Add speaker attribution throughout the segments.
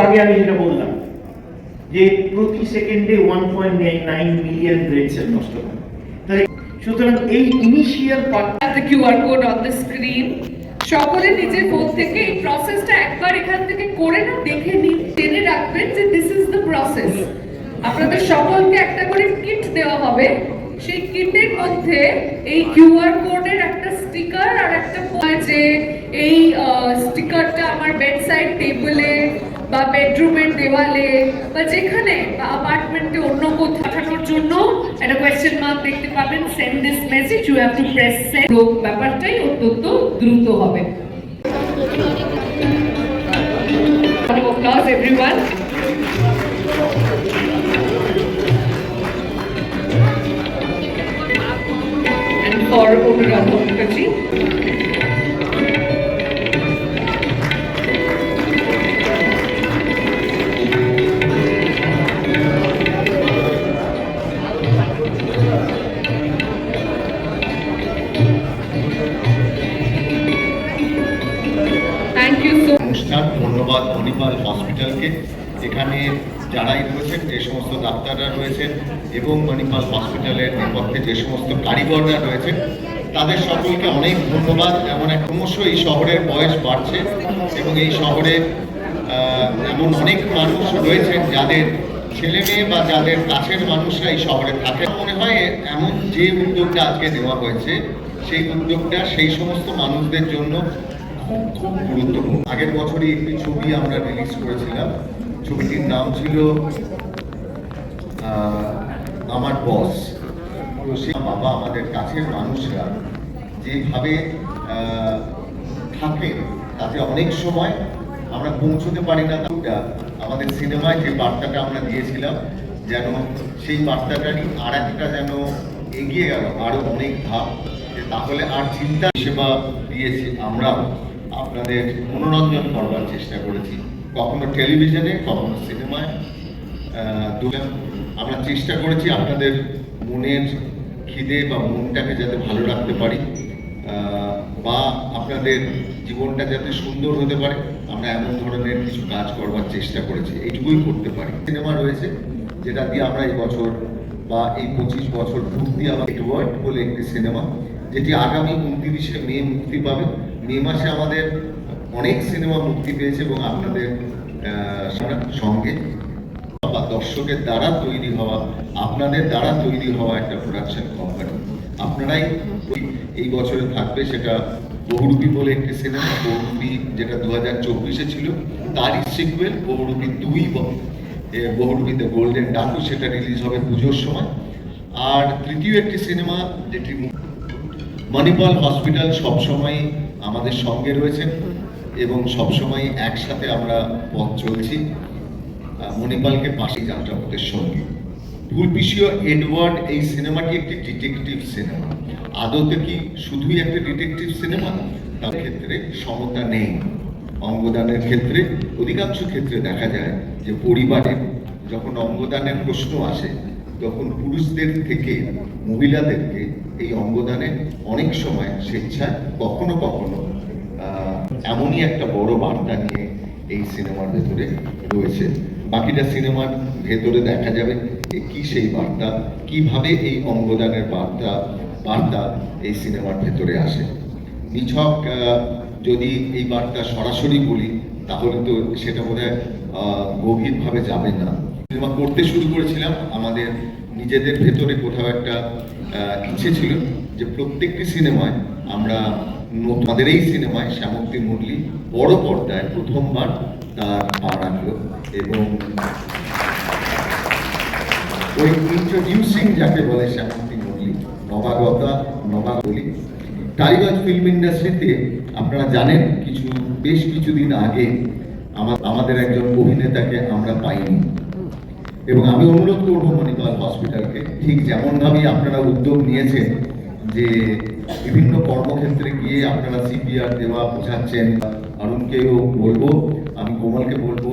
Speaker 1: আগে আমি যেটা বললাম যে প্রতি সেকেন্ডে 1.9 মিলিয়ন ব্রেন সেল নষ্ট হয়। তাই সুতরাং এই initial part
Speaker 2: the QR code on the screen সকলে নিজের ফোন থেকে এই প্রসেসটা একবার এখান থেকে করে না দেখে নিন, জেনে রাখবেন যে দিস ইজ দ্য প্রসেস। আপনাদের সকলকে একটা করে কিট দেওয়া হবে, সেই কিটের মধ্যে এই কিউআর কোডের একটা স্টিকার আর একটা যে এই স্টিকারটা আমার বেডসাইড টেবিলে বা বেডরুমের দেওয়ালে বা যেখানে বা অ্যাপার্টমেন্টে অন্য কোথাও পাঠানোর জন্য একটা কোয়েশ্চেন মার্ক দেখতে পাবেন, send this message, you have to press send. ব্যাপারটাই অত্যন্ত দ্রুত হবে। Applause everyone. And for Anuradha Mukherjee.
Speaker 3: ধন্যবাদ মণিপাল হসপিটালকে, এখানে যারাই রয়েছেন, যে সমস্ত ডাক্তাররা রয়েছেন এবং মণিপাল হসপিটালের নেপথ্যে যে সমস্ত কারিগররা রয়েছেন, তাদের সকলকে অনেক ধন্যবাদ। এমন এক ক্রমশ এই শহরের বয়স বাড়ছে এবং এই শহরে এমন অনেক মানুষ রয়েছেন যাদের ছেলে মেয়ে বা যাদের কাছের মানুষরা এই শহরে থাকে। মনে হয় এমন যে উদ্যোগটা আজকে নেওয়া হয়েছে, সেই উদ্যোগটা সেই সমস্ত মানুষদের জন্য খুব গুরুত্বপূর্ণ। আগের বছরই একটি ছবি আমরা রিলিজ করেছিলাম, ছবিটির নাম ছিল আমার বস। তো সে বাবা আমাদের কাছের মানুষরা যেভাবে থাকে তাতে অনেক সময় আমরা পৌঁছতে পারি না। আমাদের সিনেমায় যে বার্তাটা আমরা দিয়েছিলাম, যেন সেই বার্তাটারই আর একটা যেন এগিয়ে গেল আরো অনেক ধাপ, তাহলে আর চিন্তা সেবা দিয়েছি আমরা আপনাদের মনোরঞ্জন করবার চেষ্টা করেছি, কখনো টেলিভিশনে কখনো সিনেমায়। আমরা চেষ্টা করেছি আপনাদের মনের খিদে বা মনটাকে যাতে ভালো রাখতে পারি বা আপনাদের জীবনটা যাতে সুন্দর হতে পারে, আমরা এমন ধরনের কিছু কাজ করবার চেষ্টা করেছি, এইটুকুই করতে পারি। সিনেমা রয়েছে যেটা দিয়ে আমরা এই বছর বা এই 25 বছর ভর্তি আমার ওয়ার্ড বলে একটি সিনেমা, যেটি আগামী 29শে মে মুক্তি পাবে। মে মাসে আমাদের অনেক সিনেমা মুক্তি পেয়েছে এবং আপনাদের সঙ্গে বা দর্শকের দ্বারা তৈরি হওয়া, আপনাদের দ্বারা তৈরি হওয়া একটা প্রোডাকশন কোম্পানি আপনারাই এই বছরে থাকবে। সেটা বহুরূপী বলে একটি সিনেমা, বহুরূপী যেটা 2024-এ ছিল, তারই সিকুয়েল বহুরূপী 2, বহুরূপীতে গোল্ডেন ডাকু, সেটা রিলিজ হবে পুজোর সময়। আর তৃতীয় একটি সিনেমা যেটি মণিপাল হসপিটাল সবসময় আমাদের সঙ্গে রয়েছেন এবং সবসময় একসাথে আমরা পথ চলছি মণিপালকে পাশে যাত্রাপথের সঙ্গে। ফুলপিসীয় এডওয়ার্ড এই সিনেমাটি একটি ডিটেকটিভ সিনেমা। আদতে কি শুধুই একটা ডিটেকটিভ সিনেমা? তার ক্ষেত্রে সমতা নেই। অঙ্গদানের ক্ষেত্রে অধিকাংশ ক্ষেত্রে দেখা যায় যে পরিবারে যখন অঙ্গদানের প্রশ্ন আসে, তখন পুরুষদের থেকে মহিলাদেরকে এই অঙ্গদানে অনেক সময় স্বেচ্ছায় কখনো কখনো এমনই একটা বড় বার্তা নিয়ে এই সিনেমার ভেতরে রয়েছে। বাকিটা সিনেমার ভেতরে দেখা যাবে কি সেই বার্তা, কিভাবে এই অঙ্গদানের বার্তা এই সিনেমার ভেতরে আসে। নিছক যদি এই বার্তা সরাসরি বলি তাহলে তো সেটা বোধহয় গভীরভাবে যাবে না। সিনেমা করতে শুরু করেছিলাম, আমাদের নিজেদের ভেতরে কোথাও একটা ইচ্ছে ছিল যে প্রত্যেকটি সিনেমায় আমরা আমাদের এই সিনেমায় শ্যামন্তী মুরলী বড় পর্দায় প্রথমবার তার পা রাখলো এবং ওই ইন্ট্রোডিউসিং যাকে বলে শ্যামন্তী মুরলী, নবাগলি। টালিগঞ্জ ফিল্ম ইন্ডাস্ট্রিতে আপনারা জানেন বেশ কিছুদিন আগে আমাদের একজন অভিনেতাকে আমরা পাইনি এবং আমি অনুরোধ করবো মণিপাল হসপিটালকে, ঠিক যেমনভাবেই আপনারা উদ্যোগ নিয়েছেন যে বিভিন্ন কর্মক্ষেত্রে গিয়ে আপনারা সিপিআর দেওয়া বোঝাচ্ছেন, অরুণকেও বলবো, আমি কোমলকে বলবো,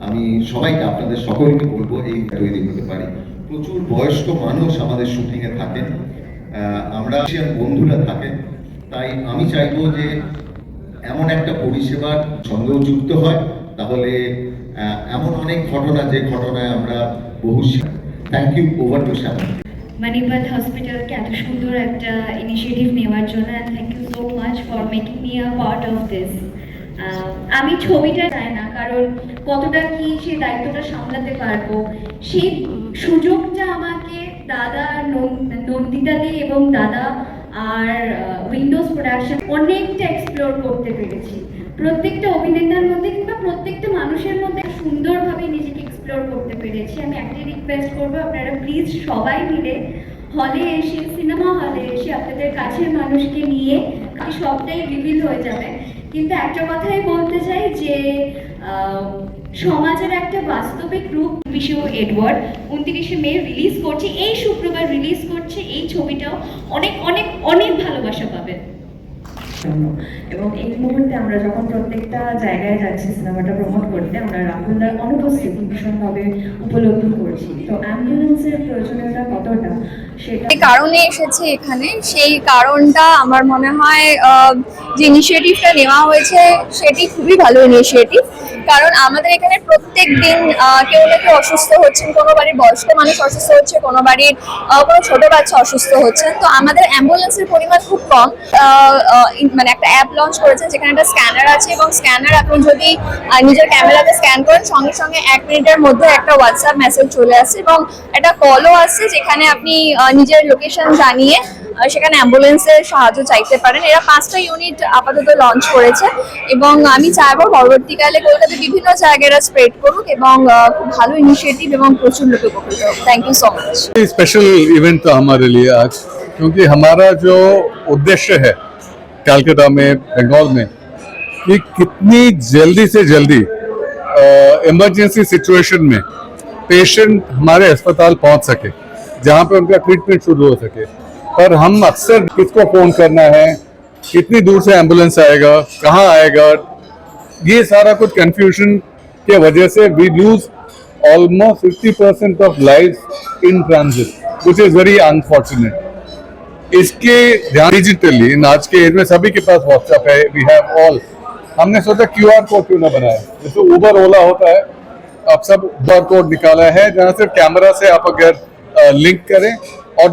Speaker 3: আমি সবাইকে আপনাদের সকলকে বলবো এই তৈরি হতে পারি। প্রচুর বয়স্ক মানুষ আমাদের শুটিংয়ে থাকেন, আমরা বন্ধুরা থাকেন, তাই আমি চাইবো যে এমন একটা পরিষেবার সঙ্গেও যুক্ত হয়, তাহলে এমন অনেক ঘটনা, যে ঘটনায় আমরা বহু thank you, over to Shyama.
Speaker 4: Manipal হসপিটালকে এত সুন্দর একটা ইনিশিয়েটিভ নেওয়ার জন্য, and thank you so much for making me a part of this. আমি ছবিটা চাই না, কারণ কতটা কি সেই দায়িত্বটা সামলাতে পারবো, সেই সুযোগটা আমাকে দাদা নন্দিতাদি এবং দাদা আর উইন্ডোজ প্রোডাকশন অনেকটা এক্সপ্লোর করতে পেরেছি। প্রত্যেকটা অভিনেতার মধ্যে কিংবা প্রত্যেকটা মানুষের মধ্যে সুন্দরভাবে নিজেকে এক্সপ্লোর করতে পেরেছি। আমি একটাই রিকোয়েস্ট করবো, আপনারা প্লিজ সবাই মিলে হলে এসে, সিনেমা হলে এসে আপনাদের কাছের মানুষকে নিয়ে, সবটাই রিভিল হয়ে যাবে। কিন্তু একটা কথাই বলতে চাই যে সমাজের একটা বাস্তবিক রূপ বিষয় এডওয়ার্ড 29শে মে রিলিজ করছে, এই শুক্রবার রিলিজ করছে। এই ছবিটাও অনেক অনেক অনেক ভালোবাসা পাবেন।
Speaker 5: এবং এই মুহূর্তে আমরা যখন প্রত্যেকটা জায়গায় যাচ্ছি সিনেমাটা প্রমোট করতে, আমরা রাহুলদার অনুপস্থিতি ভীষণভাবে উপলব্ধি করছি। তো অ্যাম্বুলেন্সের প্রয়োজনীয়তা কতটা, সেটা
Speaker 6: যে কারণে এসেছে এখানে, সেই কারণটা আমার মনে হয় যে ইনিশিয়েটিভটা নেওয়া হয়েছে সেটি খুবই ভালো ইনিশিয়েটিভ। কারণ আমাদের এখানে প্রত্যেক দিন কেউ না কেউ অসুস্থ হচ্ছেন, কোনো বাড়ির বয়স্ক মানুষ অসুস্থ হচ্ছে, কোনো বাড়ির কোনো ছোট বাচ্চা অসুস্থ হচ্ছেন। তো আমাদের অ্যাম্বুলেন্সের পরিমাণ খুব কম। মানে একটা অ্যাপ লঞ্চ করেছে যেখানে একটা স্ক্যানার আছে, এবং স্ক্যানার আপনি যদি নিজের ক্যামেরাতে স্ক্যান করেন, সঙ্গে সঙ্গে 1 মিনিটের মধ্যে একটা হোয়াটসঅ্যাপ মেসেজ চলে আসে, এবং একটা কলও আসছে যেখানে আপনি নিজের লোকেশন জানিয়ে সেখানে অ্যাম্বুলেন্সের সাহায্য চাইতে পারেন। এরা 5টা ইউনিট আপাতত লঞ্চ করেছে, এবং আমি চাইবো পরবর্তীকালে কলকাতার বিভিন্ন জায়গায় স্প্রেড করুক, এবং খুব ভালো ইনিশিয়েটিভ এবং প্রচুর লোক উপকৃত হোক। Thank you so much.
Speaker 7: Special event था हमारे लिए आज, क्योंकि हमारा जो उद्देश्य है कलकत्ता में, बंगाल में, कि कितनी जल्दी से जल्दी इमरजेंसी सिचुएशन में पेशेंट हमारे अस्पताल पहुंच सके, जहां पे उनका ट्रीटमेंट शुरू हो सके। पर हम अक्सर किसको फोन करना है, कितनी दूर से एम्बुलेंस आएगा, कहाँ आएगा, ये सारा कुछ कंफ्यूजन के वजह से we lose almost 50% of lives in transit, which is very unfortunate. इसके ध्यान डिजिटली आज के एज में सभी के पास व्हाट्सएप है, वी हैव ऑल। हमने सोचा QR कोड क्यों ना बनाए, जैसे उबर ओला होता है, अब सब QR कोड निकाला है जहाँ सिर्फ कैमरा से आप अगर लिंक करें, और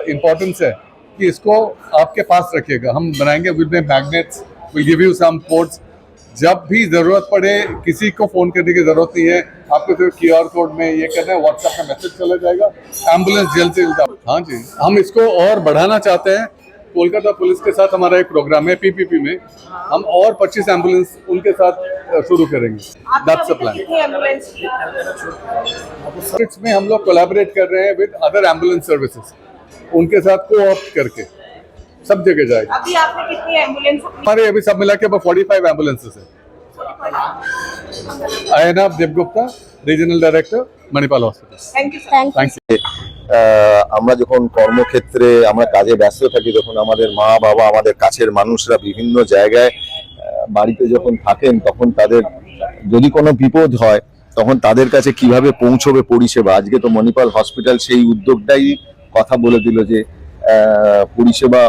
Speaker 7: इम्पोर्टेंस है कि इसको आपके पास रखिएगा। हम बनाएंगे with magnets, will give you some codes, जब भी जरूरत पड़े किसी को फोन करने की जरूरत नहीं है, आपको सिर्फ QR कोड में ये करना है, व्हाट्सएप में मैसेज चला जाएगा, एम्बुलेंस जल्द से जल्द। हाँ जी, हम इसको और बढ़ाना चाहते हैं। कोलकाता पुलिस के साथ हमारा एक प्रोग्राम है PPP में, हम और 25 एम्बुलेंस उनके साथ शुरू करेंगे। That's the plan. में हम लोग कोलैबोरेट कर रहे हैं विद अदर एम्बुलेंस सर्विसेज, उनके साथ कोऑप्ट करके सब जगह जाएगा।
Speaker 8: अभी आपने कितनी एम्बुलेंस?
Speaker 7: हमारे अभी सब मिला के 45 एम्बुलेंसेस है। Ayanab Devgupta, regional director, Manipal hospital.
Speaker 8: Thank you.
Speaker 7: Thank you.
Speaker 9: আমরা যখন কর্মক্ষেত্রে আমরা কাজে ব্যস্ত থাকি, তখন আমাদের মা বাবা, আমাদের কাছের মানুষরা বিভিন্ন জায়গায় বাড়িতে যখন থাকেন, তখন তাদের যদি কোনো বিপদ হয়, তখন তাদের কাছে কিভাবে পৌঁছবে পরিষেবা। আজকে তো মণিপাল হসপিটাল সেই উদ্যোগটাই কথা বলে দিল যে পরিষেবা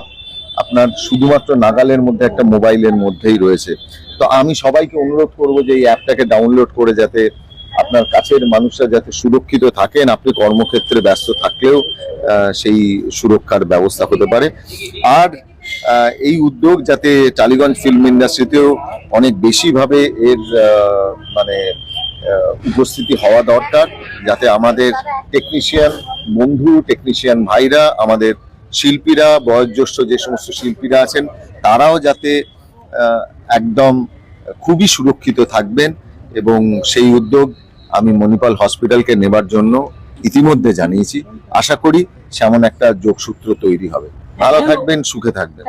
Speaker 9: আপনার শুধুমাত্র নাগালের মধ্যে, একটা মোবাইলের মধ্যেই রয়েছে। তো আমি সবাইকে অনুরোধ করব যে এই অ্যাপটাকে ডাউনলোড করে যাতে আপনার কাছের মানুষরা যাতে সুরক্ষিত থাকেন, আপনি কর্মক্ষেত্রে ব্যস্ত থাকলেও সেই সুরক্ষার ব্যবস্থা হতে পারে। আর এই উদ্যোগ যাতে টালিগঞ্জ ফিল্ম ইন্ডাস্ট্রিতেও অনেক বেশিভাবে এর মানে উপস্থিতি হওয়া দরকার, যাতে আমাদের টেকনিশিয়ান বন্ধু, টেকনিশিয়ান ভাইরা, আমাদের শিল্পীরা, বয়োজ্যেষ্ঠ যে সমস্ত শিল্পীরা আছেন, তারাও যাতে একদম খুবই সুরক্ষিত থাকবেন। এবং সেই উদ্যোগ আমি মণিপাল হসপিটালকে নেবার জন্য ইতিমধ্যে জানিয়েছি। আশা করি সেমন একটা যোগসূত্র তৈরি হবে। ভালো থাকবেন, সুখে থাকবেন।